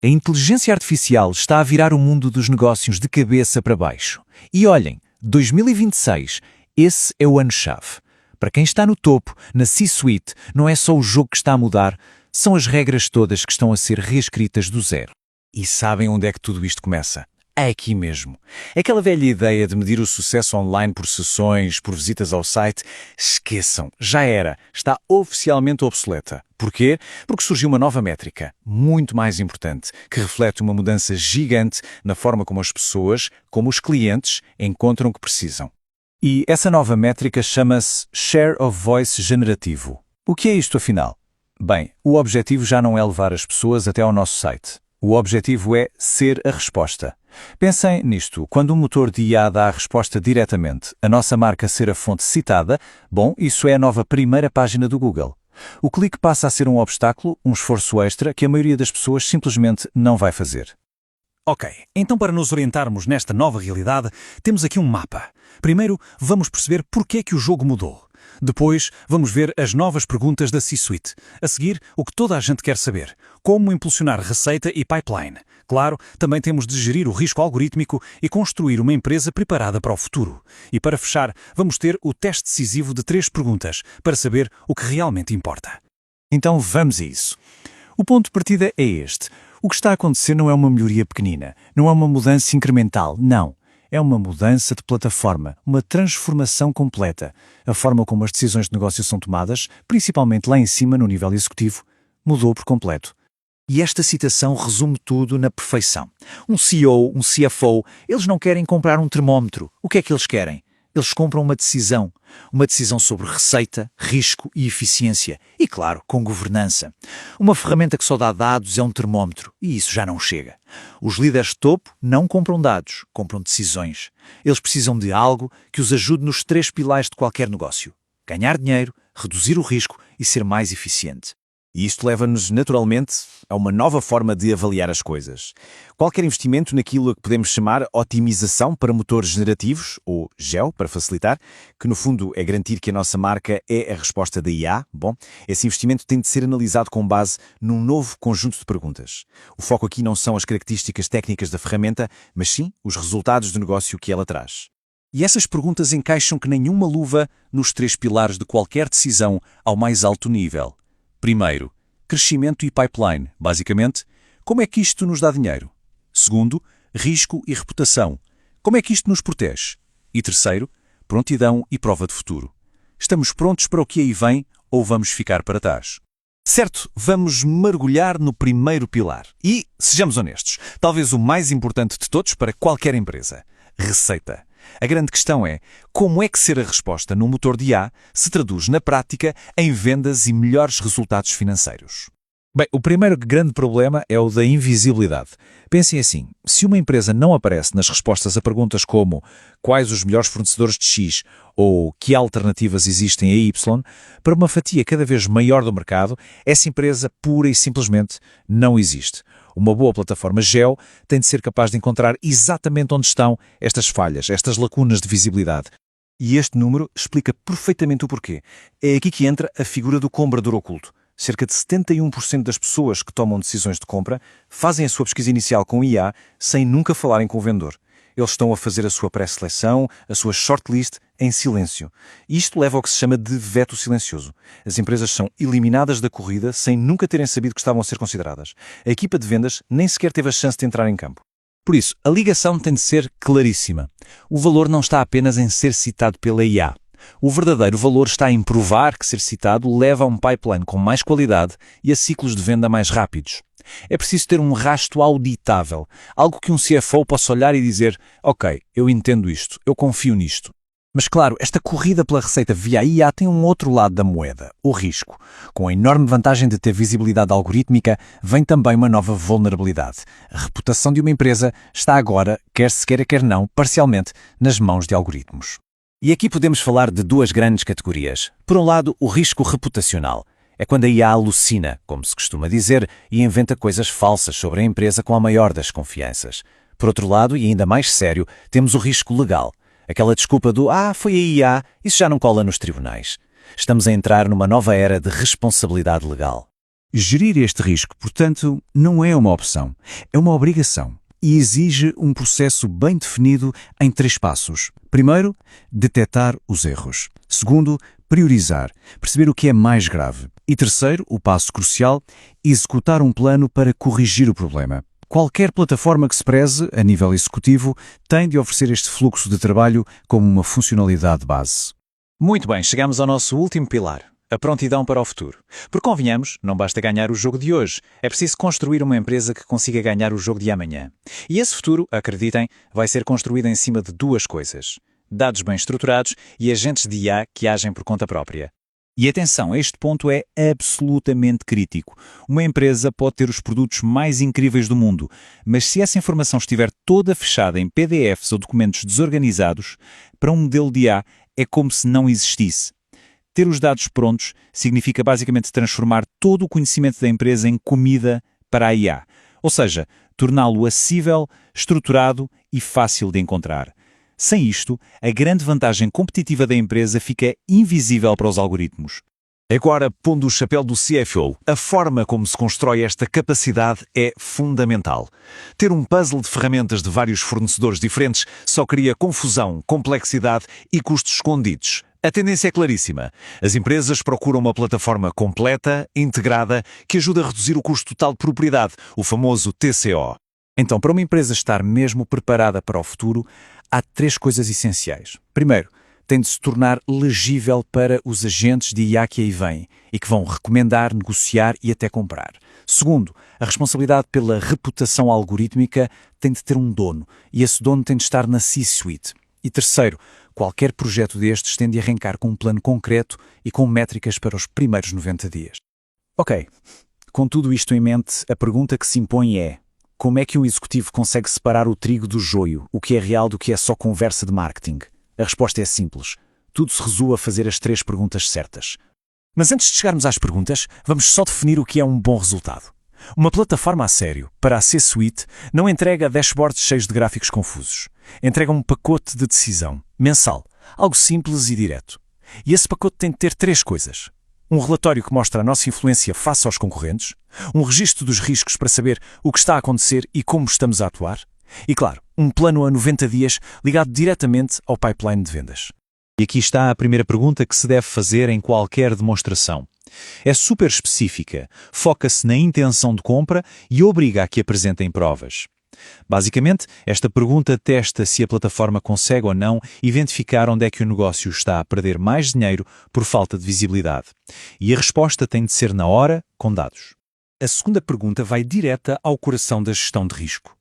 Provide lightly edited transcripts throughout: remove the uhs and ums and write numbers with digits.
A inteligência artificial está a virar o mundo dos negócios de cabeça para baixo. E olhem, 2026, esse é o ano-chave. Para quem está no topo, na C-suite, não é só o jogo que está a mudar, são as regras todas que estão a ser reescritas do zero. E sabem onde é que tudo isto começa? É aqui mesmo. Aquela velha ideia de medir o sucesso online por sessões, por visitas ao site, esqueçam, já era, está oficialmente obsoleta. Porquê? Porque surgiu uma nova métrica, muito mais importante, que reflete uma mudança gigante na forma como as pessoas, como os clientes, encontram o que precisam. E essa nova métrica chama-se Share of Voice Generativo. O que é isto, afinal? Bem, o objetivo já não é levar as pessoas até ao nosso site. O objetivo é ser a resposta. Pensem nisto, quando um motor de IA dá a resposta diretamente, a nossa marca ser a fonte citada, bom, isso é a nova primeira página do Google. O clique passa a ser um obstáculo, um esforço extra que a maioria das pessoas simplesmente não vai fazer. Ok, então para nos orientarmos nesta nova realidade, temos aqui um mapa. Primeiro, vamos perceber porquê que o jogo mudou. Depois, vamos ver as novas perguntas da C-Suite. A seguir, o que toda a gente quer saber. Como impulsionar receita e pipeline. Claro, também temos de gerir o risco algorítmico e construir uma empresa preparada para o futuro. E para fechar, vamos ter o teste decisivo de 3 perguntas, para saber o que realmente importa. Então vamos a isso. O ponto de partida é este. O que está a acontecer não é uma melhoria pequenina, não é uma mudança incremental, não. É uma mudança de plataforma, uma transformação completa. A forma como as decisões de negócio são tomadas, principalmente lá em cima no nível executivo, mudou por completo. E esta citação resume tudo na perfeição. Um CEO, um CFO, eles não querem comprar um termómetro. O que é que eles querem? Eles compram uma decisão sobre receita, risco e eficiência. E, claro, com governança. Uma ferramenta que só dá dados é um termómetro, e isso já não chega. Os líderes de topo não compram dados, compram decisões. Eles precisam de algo que os ajude nos 3 pilares de qualquer negócio. Ganhar dinheiro, reduzir o risco e ser mais eficiente. E isto leva-nos, naturalmente, a uma nova forma de avaliar as coisas. Qualquer investimento naquilo a que podemos chamar otimização para motores generativos, ou GEO, para facilitar, que no fundo é garantir que a nossa marca é a resposta da IA, bom, esse investimento tem de ser analisado com base num novo conjunto de perguntas. O foco aqui não são as características técnicas da ferramenta, mas sim os resultados do negócio que ela traz. E essas perguntas encaixam que nenhuma luva nos 3 pilares de qualquer decisão ao mais alto nível. Primeiro, crescimento e pipeline. Basicamente, como é que isto nos dá dinheiro? Segundo, risco e reputação. Como é que isto nos protege? E terceiro, prontidão e prova de futuro. Estamos prontos para o que aí vem ou vamos ficar para trás? Certo, vamos mergulhar no primeiro pilar. E, sejamos honestos, talvez o mais importante de todos para qualquer empresa. Receita. A grande questão é, como é que ser a resposta num motor de IA se traduz na prática em vendas e melhores resultados financeiros? Bem, o primeiro grande problema é o da invisibilidade. Pensem assim, se uma empresa não aparece nas respostas a perguntas como quais os melhores fornecedores de X ou que alternativas existem a Y, para uma fatia cada vez maior do mercado, essa empresa pura e simplesmente não existe. Uma boa plataforma GEO tem de ser capaz de encontrar exatamente onde estão estas falhas, estas lacunas de visibilidade. E este número explica perfeitamente o porquê. É aqui que entra a figura do comprador oculto. Cerca de 71% das pessoas que tomam decisões de compra fazem a sua pesquisa inicial com IA sem nunca falarem com o vendedor. Eles estão a fazer a sua pré-seleção, a sua shortlist, em silêncio. E isto leva ao que se chama de veto silencioso. As empresas são eliminadas da corrida sem nunca terem sabido que estavam a ser consideradas. A equipa de vendas nem sequer teve a chance de entrar em campo. Por isso, a ligação tem de ser claríssima. O valor não está apenas em ser citado pela IA. O verdadeiro valor está em provar que ser citado leva a um pipeline com mais qualidade e a ciclos de venda mais rápidos. É preciso ter um rastro auditável, algo que um CFO possa olhar e dizer ok, eu entendo isto, eu confio nisto. Mas claro, esta corrida pela receita via IA tem um outro lado da moeda, o risco. Com a enorme vantagem de ter visibilidade algorítmica, vem também uma nova vulnerabilidade. A reputação de uma empresa está agora, quer se queira quer não, parcialmente, nas mãos de algoritmos. E aqui podemos falar de 2 grandes categorias. Por um lado, o risco reputacional. É quando a IA alucina, como se costuma dizer, e inventa coisas falsas sobre a empresa com a maior das confianças. Por outro lado, e ainda mais sério, temos o risco legal. Aquela desculpa do foi a IA, isso já não cola nos tribunais. Estamos a entrar numa nova era de responsabilidade legal. Gerir este risco, portanto, não é uma opção, é uma obrigação e exige um processo bem definido em 3 passos. Primeiro, detectar os erros. Segundo, priorizar, perceber o que é mais grave. E terceiro, o passo crucial, executar um plano para corrigir o problema. Qualquer plataforma que se preze, a nível executivo, tem de oferecer este fluxo de trabalho como uma funcionalidade base. Muito bem, chegamos ao nosso último pilar, a prontidão para o futuro. Porque convenhamos, não basta ganhar o jogo de hoje, é preciso construir uma empresa que consiga ganhar o jogo de amanhã. E esse futuro, acreditem, vai ser construído em cima de 2 coisas: dados bem estruturados e agentes de IA que agem por conta própria. E atenção, este ponto é absolutamente crítico. Uma empresa pode ter os produtos mais incríveis do mundo, mas se essa informação estiver toda fechada em PDFs ou documentos desorganizados, para um modelo de IA é como se não existisse. Ter os dados prontos significa basicamente transformar todo o conhecimento da empresa em comida para a IA, ou seja, torná-lo acessível, estruturado e fácil de encontrar. Sem isto, a grande vantagem competitiva da empresa fica invisível para os algoritmos. Agora, pondo o chapéu do CFO, a forma como se constrói esta capacidade é fundamental. Ter um puzzle de ferramentas de vários fornecedores diferentes só cria confusão, complexidade e custos escondidos. A tendência é claríssima. As empresas procuram uma plataforma completa, integrada, que ajude a reduzir o custo total de propriedade, o famoso TCO. Então, para uma empresa estar mesmo preparada para o futuro, há 3 coisas essenciais. Primeiro, tem de se tornar legível para os agentes de IA que aí vêm e que vão recomendar, negociar e até comprar. Segundo, a responsabilidade pela reputação algorítmica tem de ter um dono e esse dono tem de estar na C-Suite. E terceiro, qualquer projeto destes tem de arrancar com um plano concreto e com métricas para os primeiros 90 dias. Ok, com tudo isto em mente, a pergunta que se impõe é: como é que um executivo consegue separar o trigo do joio, o que é real do que é só conversa de marketing? A resposta é simples. Tudo se resume a fazer as 3 perguntas certas. Mas antes de chegarmos às perguntas, vamos só definir o que é um bom resultado. Uma plataforma a sério, para a C-Suite, não entrega dashboards cheios de gráficos confusos. Entrega um pacote de decisão, mensal, algo simples e direto. E esse pacote tem de ter 3 coisas. Um relatório que mostra a nossa influência face aos concorrentes, um registro dos riscos para saber o que está a acontecer e como estamos a atuar, e, claro, um plano a 90 dias ligado diretamente ao pipeline de vendas. E aqui está a primeira pergunta que se deve fazer em qualquer demonstração. É super específica, foca-se na intenção de compra e obriga a que apresentem provas. Basicamente, esta pergunta testa se a plataforma consegue ou não identificar onde é que o negócio está a perder mais dinheiro por falta de visibilidade. E a resposta tem de ser na hora, com dados. A segunda pergunta vai direta ao coração da gestão de risco.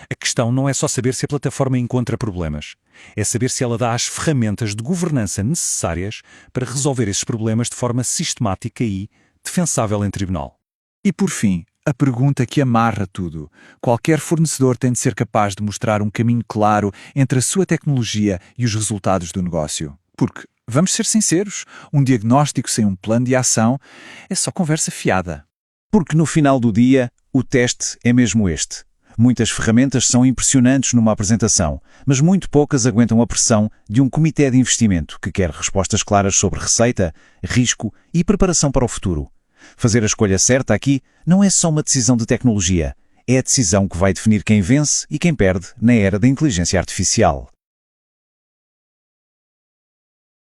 A questão não é só saber se a plataforma encontra problemas, é saber se ela dá as ferramentas de governança necessárias para resolver esses problemas de forma sistemática e defensável em tribunal. E por fim, a pergunta que amarra tudo. Qualquer fornecedor tem de ser capaz de mostrar um caminho claro entre a sua tecnologia e os resultados do negócio. Porque, vamos ser sinceros, um diagnóstico sem um plano de ação é só conversa fiada. Porque no final do dia, o teste é mesmo este. Muitas ferramentas são impressionantes numa apresentação, mas muito poucas aguentam a pressão de um comitê de investimento que quer respostas claras sobre receita, risco e preparação para o futuro. Fazer a escolha certa aqui não é só uma decisão de tecnologia, é a decisão que vai definir quem vence e quem perde na era da inteligência artificial.